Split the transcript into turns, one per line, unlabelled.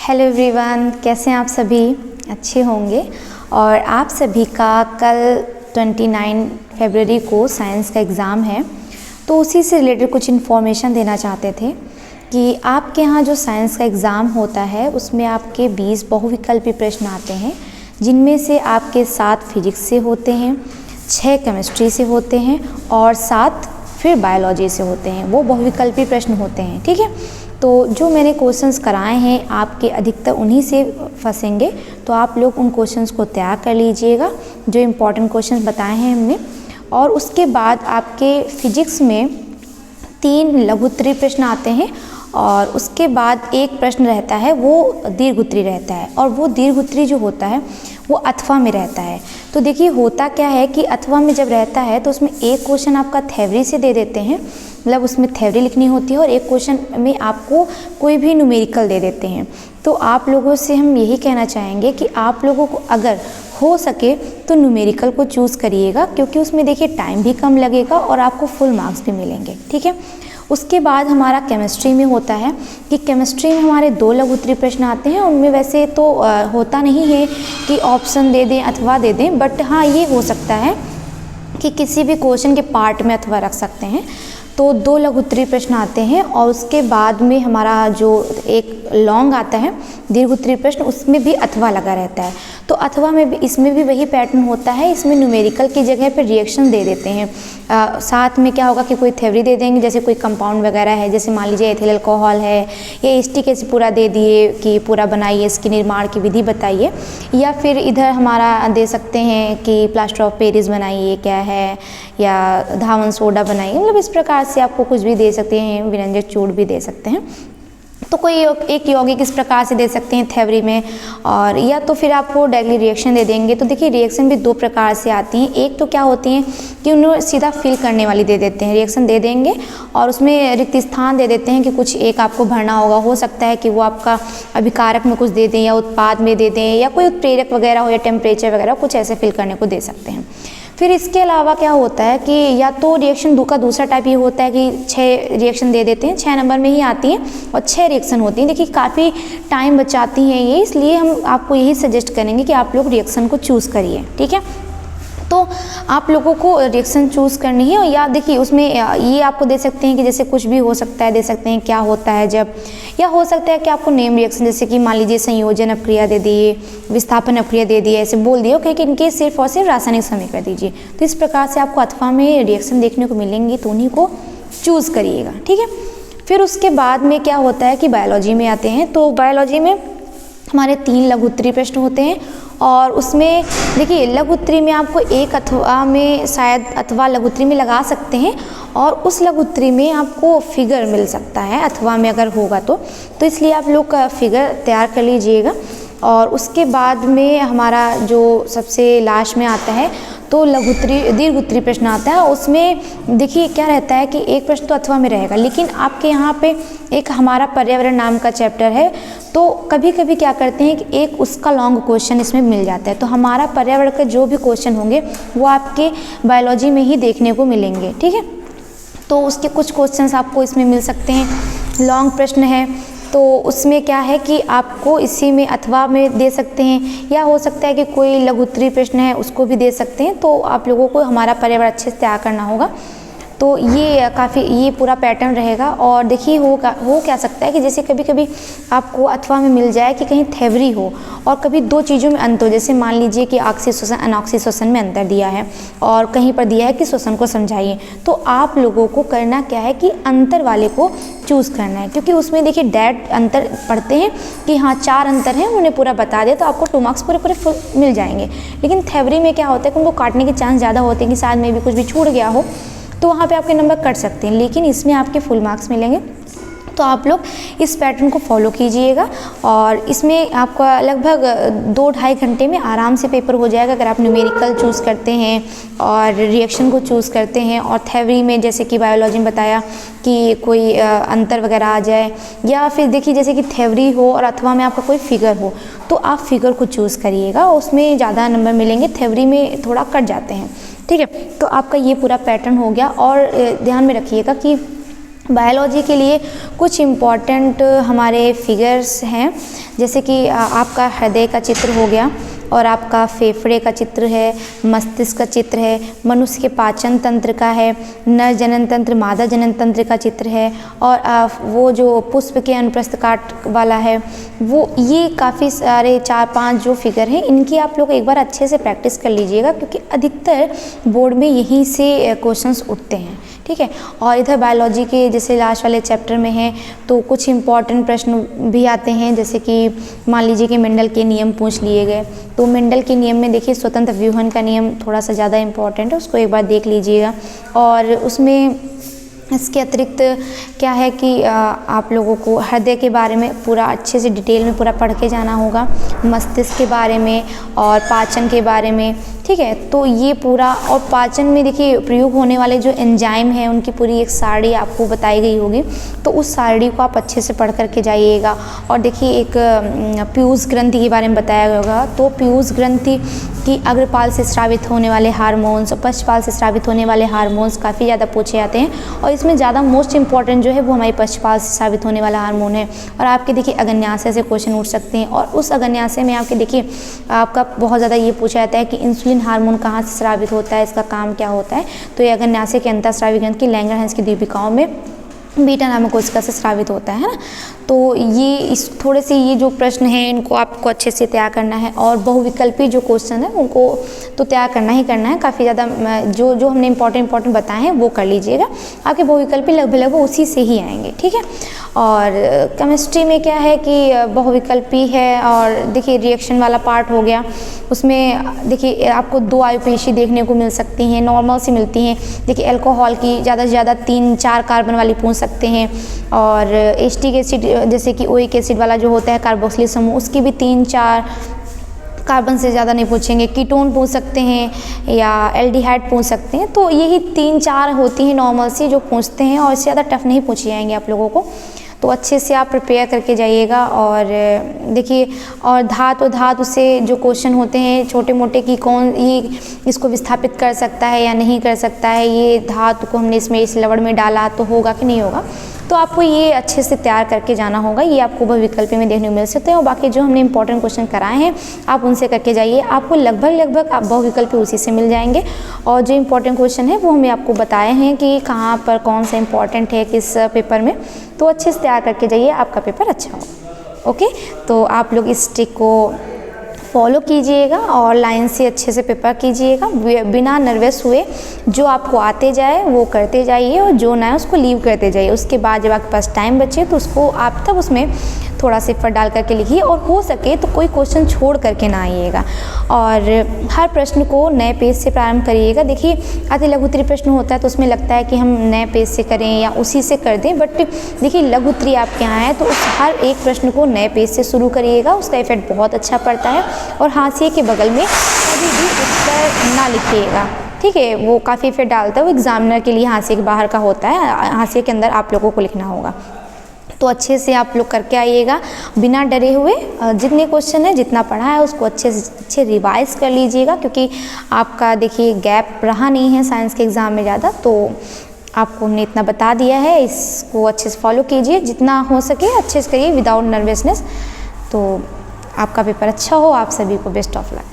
Hello everyone, कैसे हैं आप सभी? अच्छे होंगे। और आप सभी का कल 29 फरवरी को साइंस का एग्ज़ाम है, तो उसी से रिलेटेड कुछ इन्फॉर्मेशन देना चाहते थे कि आपके यहाँ जो साइंस का एग्ज़ाम होता है उसमें आपके 20 बहुविकल्पी प्रश्न आते हैं, जिनमें से आपके 7 फिजिक्स से होते हैं, 6 केमिस्ट्री से होते हैं और 7 फिर बायोलॉजी से होते हैं। वो बहुविकल्पी प्रश्न होते हैं, ठीक है। तो जो मैंने क्वेश्चंस कराए हैं आपके अधिकतर उन्हीं से फंसेंगे, तो आप लोग उन क्वेश्चंस को तैयार कर लीजिएगा जो इम्पोर्टेंट क्वेश्चंस बताए हैं हमने। और उसके बाद आपके फिजिक्स में 3 लघु उत्तरीय प्रश्न आते हैं और उसके बाद एक प्रश्न रहता है वो दीर्घ उत्तरीय रहता है, और वो दीर्घ उत्तरीय जो होता है वो अथवा में रहता है। तो देखिए होता क्या है कि अथवा में जब रहता है तो उसमें एक क्वेश्चन आपका थ्योरी से दे देते हैं, मतलब उसमें थ्योरी लिखनी होती है, और एक क्वेश्चन में आपको कोई भी न्यूमेरिकल दे देते हैं। तो आप लोगों से हम यही कहना चाहेंगे कि आप लोगों को अगर हो सके तो न्यूमेरिकल को चूज़ करिएगा, क्योंकि उसमें देखिए टाइम भी कम लगेगा और आपको फुल मार्क्स भी मिलेंगे, ठीक है। उसके बाद हमारा केमिस्ट्री में होता है कि केमिस्ट्री में हमारे 2 लघु उत्तरीय प्रश्न आते हैं। उनमें वैसे तो होता नहीं है कि ऑप्शन दे दें अथवा दे दें, बट हाँ ये हो सकता है कि किसी भी क्वेश्चन के पार्ट में अथवा रख सकते हैं। तो 2 लघु उत्तरीय प्रश्न आते हैं और उसके बाद में हमारा जो एक लॉन्ग आता है दीर्घ उत्तरीय प्रश्न, उसमें भी अथवा लगा रहता है। तो अथवा में भी इसमें भी वही पैटर्न होता है, इसमें न्यूमेरिकल की जगह पर रिएक्शन दे देते हैं। साथ में क्या होगा कि कोई थ्योरी दे देंगे, जैसे कोई कंपाउंड वगैरह है, जैसे मान लीजिए एथिल अल्कोहल है या एस्टिक एसिड पूरा दे दिए कि पूरा बनाइए, इसकी निर्माण की विधि बताइए। या फिर इधर हमारा दे सकते हैं कि प्लास्टर ऑफ पेरिस बनाइए क्या है, या धावन सोडा बनाइए, मतलब इस प्रकार से आपको कुछ भी दे सकते हैं, विरंजक चूर्ण भी दे सकते हैं। तो कोई एक यौगिक इस प्रकार से दे सकते हैं थ्योरी में, और या तो फिर आपको डायरेक्टली रिएक्शन दे देंगे। तो देखिए रिएक्शन भी 2 प्रकार से आती हैं। एक तो क्या होती हैं कि उन्हें सीधा फिल करने वाली दे देते हैं, रिएक्शन दे देंगे और उसमें रिक्त स्थान दे देते हैं कि कुछ एक आपको भरना होगा। हो सकता है कि वो आपका अभिकारक में कुछ दे दें या उत्पाद में दे दें या कोई उत्प्रेरक वगैरह हो या टेम्परेचर वगैरह, कुछ ऐसे फिल करने को दे सकते हैं। फिर इसके अलावा क्या होता है कि या तो रिएक्शन 2 का दूसरा टाइप ये होता है कि 6 रिएक्शन दे देते हैं, 6 नंबर में ही आती हैं और 6 रिएक्शन होती हैं। देखिए काफ़ी टाइम बचाती हैं ये, इसलिए हम आपको यही सजेस्ट करेंगे कि आप लोग रिएक्शन को चूज़ करिए, ठीक है। तो आप लोगों को रिएक्शन चूज़ करनी है। या देखिए उसमें ये आपको दे सकते हैं कि जैसे कुछ भी हो सकता है, दे सकते हैं क्या होता है जब, या हो सकता है कि आपको नेम रिएक्शन, जैसे कि मान लीजिए संयोजन अपक्रिया दे दिए, विस्थापन अपक्रिया दे दिए, ऐसे बोल दिए ओके कि इनके सिर्फ और सिर्फ रासायनिक समीकरण दीजिए। तो इस प्रकार से आपको अथवा में रिएक्शन देखने को मिलेंगी, तो उन्हीं को चूज़ करिएगा, ठीक है। फिर उसके बाद में क्या होता है कि बायोलॉजी में आते हैं। तो बायोलॉजी में हमारे 3 लघु उत्तरीय प्रश्न होते हैं, और उसमें देखिए लघु उत्तरीय में आपको एक अथवा में शायद अथवा लघु उत्तरीय में लगा सकते हैं, और उस लघु उत्तरीय में आपको फिगर मिल सकता है अथवा में अगर होगा तो इसलिए आप लोग का फिगर तैयार कर लीजिएगा। और उसके बाद में हमारा जो सबसे लास्ट में आता है तो लघु उत्तरीय दीर्घ उत्तरीय प्रश्न आता है। उसमें देखिए क्या रहता है कि एक प्रश्न तो अथवा में रहेगा, लेकिन आपके यहाँ पे एक हमारा पर्यावरण नाम का चैप्टर है, तो कभी कभी क्या करते हैं कि एक उसका लॉन्ग क्वेश्चन इसमें मिल जाता है। तो हमारा पर्यावरण के जो भी क्वेश्चन होंगे वो आपके बायोलॉजी में ही देखने को मिलेंगे, ठीक है। तो उसके कुछ क्वेश्चंस आपको इसमें मिल सकते हैं। लॉन्ग प्रश्न है तो उसमें क्या है कि आपको इसी में अथवा में दे सकते हैं, या हो सकता है कि कोई लघु उत्तरीय प्रश्न है उसको भी दे सकते हैं। तो आप लोगों को हमारा पर्यावरण अच्छे से तैयार करना होगा। तो ये पूरा पैटर्न रहेगा। और देखिए हो क्या सकता है कि जैसे कभी कभी आपको अथवा में मिल जाए कि कहीं थ्योरी हो और कभी 2 चीज़ों में अंतर हो, जैसे मान लीजिए कि ऑक्सीजन अनऑक्सीजन में अंतर दिया है और कहीं पर दिया है कि श्वसन को समझाइए। तो आप लोगों को करना क्या है कि अंतर वाले को चूज़ करना है, क्योंकि उसमें देखिए डायरेक्ट अंतर पढ़ते हैं कि हाँ 4 अंतर हैं, उन्हें पूरा बता दिया तो आपको 2 मार्क्स पूरे फुल मिल जाएंगे। लेकिन थ्योरी में क्या होता है कि उनको काटने के चांस ज़्यादा होते हैं कि शायद में भी कुछ भी छूट गया हो, तो वहाँ पे आपके नंबर कट सकते हैं, लेकिन इसमें आपके फुल मार्क्स मिलेंगे। तो आप लोग इस पैटर्न को फॉलो कीजिएगा, और इसमें आपका लगभग 2-2.5 घंटे में आराम से पेपर हो जाएगा अगर आप न्यूमेरिकल चूज़ करते हैं और रिएक्शन को चूज़ करते हैं। और थ्योरी में जैसे कि बायोलॉजी में बताया कि कोई अंतर वगैरह आ जाए, या फिर देखिए जैसे कि थ्योरी हो और अथवा में आपका कोई फिगर हो, तो आप फिगर को चूज़ करिएगा, उसमें ज़्यादा नंबर मिलेंगे, थ्योरी में थोड़ा कट जाते हैं, ठीक है। तो आपका ये पूरा पैटर्न हो गया। और ध्यान में रखिएगा कि बायोलॉजी के लिए कुछ इम्पॉर्टेंट हमारे फिगर्स हैं, जैसे कि आपका हृदय का चित्र हो गया और आपका फेफड़े का चित्र है, मस्तिष्क का चित्र है, मनुष्य के पाचन तंत्र का है, नर जनन तंत्र मादा जनन तंत्र का चित्र है, और वो जो पुष्प के अनुप्रस्थ काट वाला है वो, ये काफ़ी सारे 4-5 जो फिगर हैं इनकी आप लोग एक बार अच्छे से प्रैक्टिस कर लीजिएगा, क्योंकि अधिकतर बोर्ड में यहीं से क्वेश्चंस उठते हैं, ठीक है। और इधर बायोलॉजी के जैसे लास्ट वाले चैप्टर में है तो कुछ इम्पॉर्टेंट प्रश्न भी आते हैं, जैसे कि मान लीजिए कि मेंडल के नियम पूछ लिए गए, तो मेंडल के नियम में देखिए स्वतंत्र व्यूहन का नियम थोड़ा सा ज़्यादा इम्पॉर्टेंट है, उसको एक बार देख लीजिएगा। और उसमें इसके अतिरिक्त क्या है कि आप लोगों को हृदय के बारे में पूरा अच्छे से डिटेल में पूरा पढ़ के जाना होगा, मस्तिष्क के बारे में और पाचन के बारे में, ठीक है। तो ये पूरा, और पाचन में देखिए प्रयोग होने वाले जो एंजाइम हैं उनकी पूरी एक सारणी आपको बताई गई होगी, तो उस सारणी को आप अच्छे से पढ़ करके जाइएगा। और देखिए एक पीयूष ग्रंथि के बारे में बताया गया होगा, तो पीयूष ग्रंथि की अग्रपाल से स्रावित होने वाले हार्मोन्स और पश्चपाल से स्रावित होने वाले हार्मोन्स काफ़ी ज़्यादा पूछे जाते हैं, और इसमें ज़्यादा मोस्ट इंपॉर्टेंट जो है वो हमारी पश्चपाल से स्रावित होने वाला हार्मोन है। और आपके देखिए अग्न्याशय से क्वेश्चन उठ सकते हैं, और उस अग्न्याशय में आपके देखिए आपका बहुत ज़्यादा ये पूछा जाता है कि इंसुलिन हार्मोन कहाँ से स्रावित होता है, इसका काम क्या होता है, तो ये अग्न्याशय के अंतःस्रावी ग्रंथि की लैंगरहैंस की द्वीपिकाओं में बीटा नामक कोशिका से स्रावित होता है ना। तो ये इस थोड़े से ये जो प्रश्न हैं इनको आपको अच्छे से तैयार करना है, और बहुविकल्पी जो क्वेश्चन है उनको तो तैयार करना ही करना है। काफ़ी ज़्यादा जो हमने इंपॉर्टेंट बताए हैं वो कर लीजिएगा, आपके बहुविकल्पी लगभग उसी से ही आएंगे, ठीक है। और केमिस्ट्री में क्या है कि बहुविकल्पी है, और देखिए रिएक्शन वाला पार्ट हो गया, उसमें देखिए आपको 2 आयुपेशी देखने को मिल सकती हैं, नॉर्मल से मिलती हैं। देखिए अल्कोहल की ज़्यादा से ज़्यादा 3-4 कार्बन वाली पूछ सकते हैं, और एसिटिक एसिड जैसे कि ओइक एसिड वाला जो होता है कार्बोक्सिलिक समूह, उसकी भी 3-4 कार्बन से ज़्यादा नहीं पूछेंगे। कीटोन पूछ सकते हैं या एल्डिहाइड पूछ सकते हैं, तो यही 3-4 होती हैं नॉर्मल सी जो पूछते हैं, और इससे ज़्यादा टफ नहीं पूछे जाएंगे आप लोगों को। तो अच्छे से आप प्रिपेयर करके जाइएगा। और देखिए, और धातु से जो क्वेश्चन होते हैं छोटे मोटे कि कौन ये इसको विस्थापित कर सकता है या नहीं कर सकता है, ये धातु को हमने इसमें इस लवड़ में डाला तो होगा कि नहीं होगा, तो आपको ये अच्छे से तैयार करके जाना होगा। ये आपको बहुविकल्पी में देखने को मिल सकते हैं, और बाकी जो हमने इंपॉर्टेंट क्वेश्चन कराए हैं आप उनसे करके जाइए, आपको लगभग आप बहुविकल्पी उसी से मिल जाएंगे। और जो इंपॉर्टेंट क्वेश्चन है वो हमने आपको बताए हैं कि कहाँ पर कौन सा इंपॉर्टेंट है किस पेपर में, तो अच्छे से तैयार करके जाइए, आपका पेपर अच्छा हो। ओके, तो आप लोग इस ट्रिक को फॉलो कीजिएगा और लाइन से अच्छे से पेपर कीजिएगा, बिना नर्वस हुए। जो आपको आते जाए वो करते जाइए, और जो ना है उसको लीव करते जाइए। उसके बाद जब आपके पास टाइम बचे तो उसको आप तब उसमें थोड़ा सा एफर्ट डाल करके लिखिए, और हो सके तो कोई क्वेश्चन छोड़ करके ना आइएगा। और हर प्रश्न को नए पेज से प्रारंभ करिएगा। देखिए अति लघुत्तरीय प्रश्न होता है तो उसमें लगता है कि हम नए पेज से करें या उसी से कर दें, बट देखिए लघुत्तरीय आपके यहाँ है तो उस हर एक प्रश्न को नए पेज से शुरू करिएगा, उसका इफेक्ट बहुत अच्छा पड़ता है। और हाशिए के बगल में कभी भी उत्तर ना लिखिएगा, ठीक है, वो काफ़ी इफेक्ट डालता है, वो एग्जामिनर के लिए हाशिए के बाहर का होता है, हाशिए के अंदर आप लोगों को लिखना होगा। तो अच्छे से आप लोग करके आइएगा बिना डरे हुए। जितने क्वेश्चन है जितना पढ़ा है उसको अच्छे से अच्छे रिवाइज कर लीजिएगा, क्योंकि आपका देखिए गैप रहा नहीं है साइंस के एग्ज़ाम में ज़्यादा, तो आपको हमने इतना बता दिया है, इसको अच्छे से फॉलो कीजिए, जितना हो सके अच्छे से करिए विदाउट नर्वसनेस। तो आपका पेपर अच्छा हो, आप सभी को बेस्ट ऑफ लक।